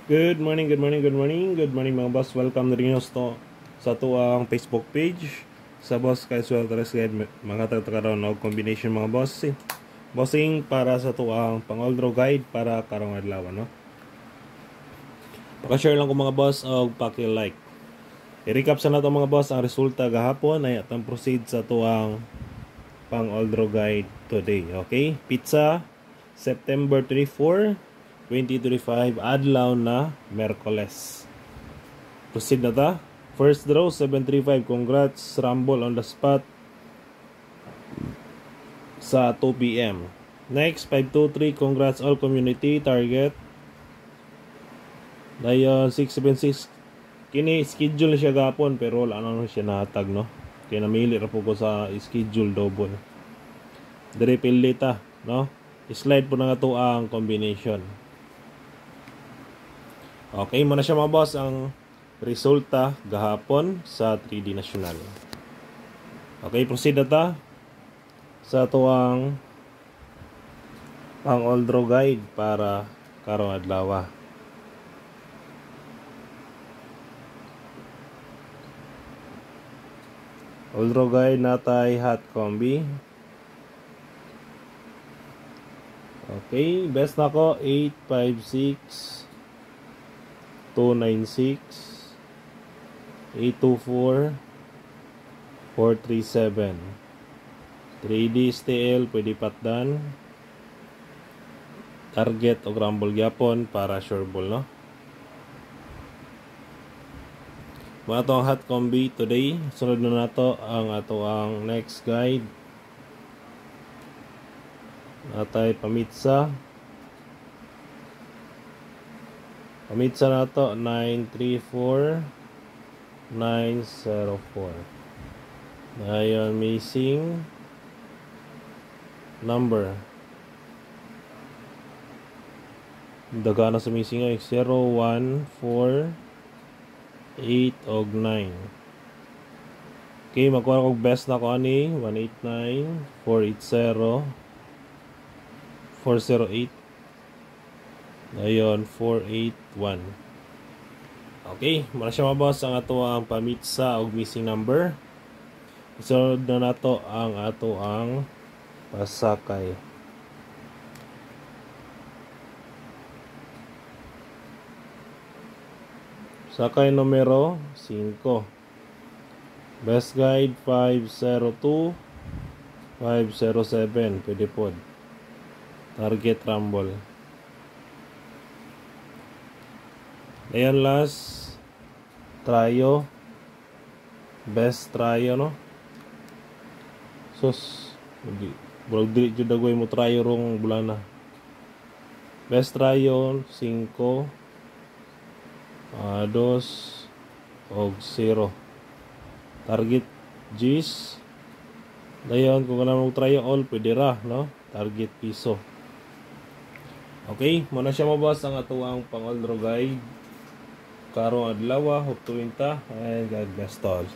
Good morning, good morning, good morning. Good morning mga boss. Welcome na rin to sa tuang Facebook page. Sa boss casual dress guide mga tagtakaroon og combination mga boss. Bossing para sa tuang pang-oldro guide para karong adlaw no. Paka-share lang ko mga boss og paki-like. I-recap sa nato mga boss ang resulta gahapon ay atong proceed sa tuang pang-oldro guide today. Okay? Pizza September 24 2025 adlaw na Merkoles. Proceed na ta. First draw 735. Congrats Rumble on the spot sa 2 PM. Next 523. Congrats all community target. Dayon 676. Kini schedule na siya gapon pero wala na siya nahatag no. Kaya namili ra po ko sa schedule double. Dire pilita no. Slide po na nga to ang combination. Okay, muna siya mga boss ang resulta gahapon sa 3D National. Okay, proceed na ta sa tuwang pang-oldro guide para karong adlaw. Oldro guide natay hot combi. Okay, best nako 856 296 824 437 3D STL pwede patdan target o rumble gyapon para sure ball no. Mga to ang hot combi today. Sunod na nato ang ato ang next guide natay pamitsa na to 934 904. Ngayon missing number. Daga na sa missing ay 0, 1, 4, 8 og 9. Okay, magkuha ko best na ko ani 189 480 408. Ayun, 481. Okay, muna siya mabos ang ato ang pamitsa og missing number. Isunod na nato ang ato ang pasakay. Sakay numero 5. Best guide 502 507. Pwede po. Target rumble. Ayan last tryo. Best tryo no. Sus. Bulog dili jud dagoy mo tryo rong bulana. Best tryo 5 2 og 0. Target G's. Dayon kung kana mo tryo all pwede ra no. Target piso. Okay, muna siya mabas ang atuang pang-oldro guide karong adlaw. Hope to win ta and God bless all.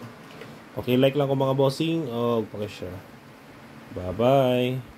Okay, like lang ko mga bossing o paki-share. Bye bye.